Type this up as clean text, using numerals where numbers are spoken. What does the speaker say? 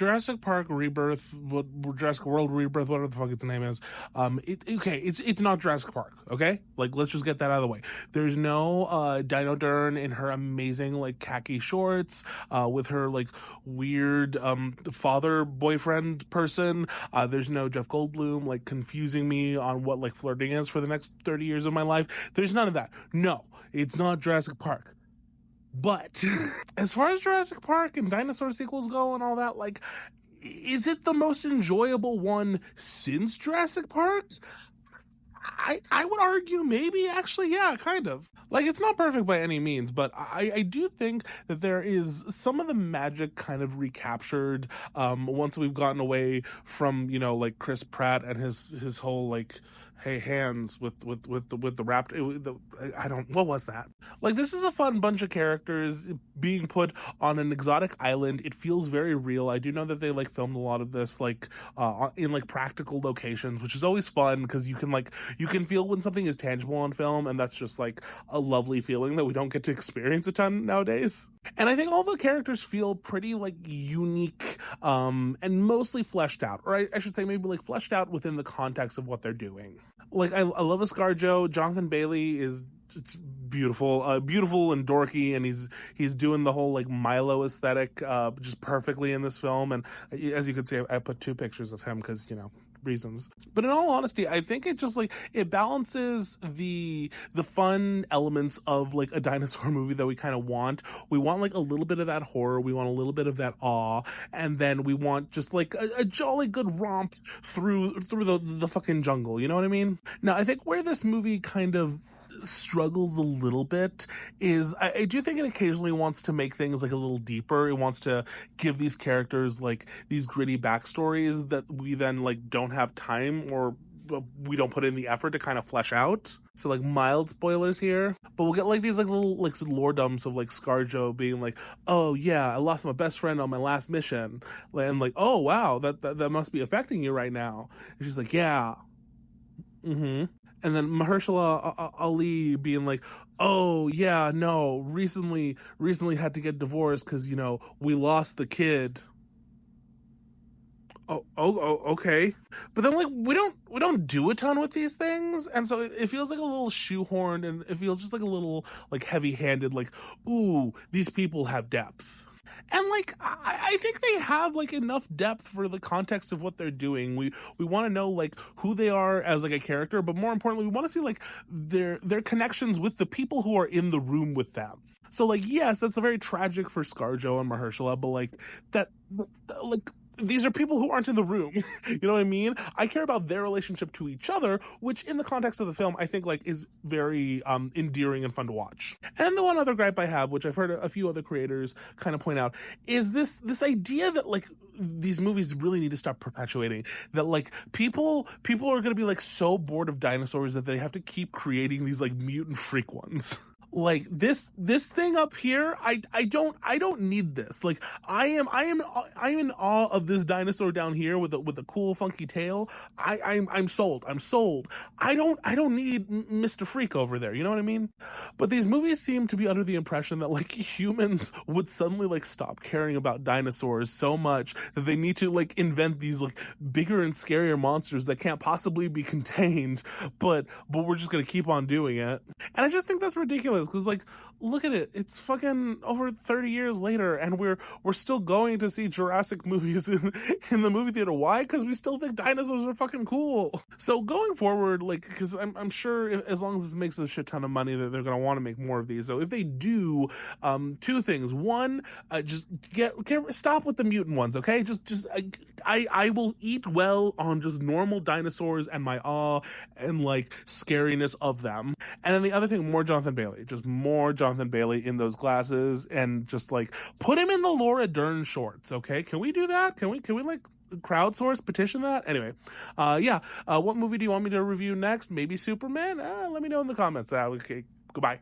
Jurassic Park Rebirth, Jurassic World Rebirth, whatever the fuck its name is. It's not Jurassic Park. Okay, like let's just get that out of the way. There's no Dino Dern in her amazing like khaki shorts, with her like weird father boyfriend person. There's no Jeff Goldblum like confusing me on what like flirting is for the next 30 years of my life. There's none of that. No, it's not Jurassic Park. But as far as Jurassic Park and dinosaur sequels go and all that, like, is it the most enjoyable one since Jurassic Park? I would argue maybe, actually, yeah, kind of. Like, it's not perfect by any means, but I do think that there is some of the magic kind of recaptured once we've gotten away from, you know, like Chris Pratt and his whole, like, hey, hands with the raptor. What was that? Like, this is a fun bunch of characters being put on an exotic island. It feels very real. I do know that they like filmed a lot of this like in like practical locations, which is always fun because you can feel when something is tangible on film, and that's just like a lovely feeling that we don't get to experience a ton nowadays. And I think all the characters feel pretty like unique and mostly fleshed out, or I should say maybe like fleshed out within the context of what they're doing. Like, I love ScarJo. Jonathan Bailey is beautiful, beautiful and dorky, and he's doing the whole like Milo aesthetic just perfectly in this film. And as you can see, I put 2 pictures of him because, you know, reasons. But in all honesty, I think it just like it balances the fun elements of like a dinosaur movie that we kind of want. We want like a little bit of that horror, we want a little bit of that awe, and then we want just like a jolly good romp through the fucking jungle, you know what I mean? Now, I think where this movie kind of struggles a little bit is I do think it occasionally wants to make things like a little deeper. It wants to give these characters like these gritty backstories that we then like don't have time or we don't put in the effort to kind of flesh out. So like mild spoilers here, but we'll get like these like little like lore dumps of like ScarJo being like, oh yeah, I lost my best friend on my last mission, and like, oh wow, that must be affecting you right now. And she's like, yeah. And then Mahershala Ali being like, oh yeah, no, recently had to get divorced because, you know, we lost the kid. Oh, okay. But then like we don't do a ton with these things, and so it feels like a little shoehorned, and it feels just like a little like heavy-handed, like, ooh, these people have depth. And like I think they have like enough depth for the context of what they're doing. We want to know like who they are as like a character, but more importantly, we want to see like their connections with the people who are in the room with them. So like, yes, that's a very tragic for ScarJo and Mahershala, but like that, like, these are people who aren't in the room. You know what I mean? I care about their relationship to each other, which in the context of the film, I think like is very endearing and fun to watch. And the one other gripe I have, which I've heard a few other creators kind of point out, is this idea that like these movies really need to stop perpetuating, that like people are going to be like so bored of dinosaurs that they have to keep creating these like mutant freak ones. Like this thing up here, I don't need this. Like I am in awe of this dinosaur down here with a cool funky tail. I'm sold. I don't need Mr. Freak over there. You know what I mean? But these movies seem to be under the impression that like humans would suddenly like stop caring about dinosaurs so much that they need to like invent these like bigger and scarier monsters that can't possibly be contained, but we're just gonna keep on doing it. And I just think that's ridiculous. Because like, look at it, it's fucking over 30 years later and we're still going to see Jurassic movies in the movie theater. Why? Because we still think dinosaurs are fucking cool. So going forward, like, because I'm sure as long as this makes a shit ton of money that they're going to want to make more of these. So if they do, 2 things. One, just stop with the mutant ones, okay? I will eat well on just normal dinosaurs and my awe and like scariness of them. And then the other thing, more Jonathan Bailey. Just more Jonathan Bailey in those glasses, and just like put him in the Laura Dern shorts, okay? Can we do that? Can we like crowdsource, petition that? Anyway, what movie do you want me to review next? Maybe Superman? Let me know in the comments. Okay, goodbye.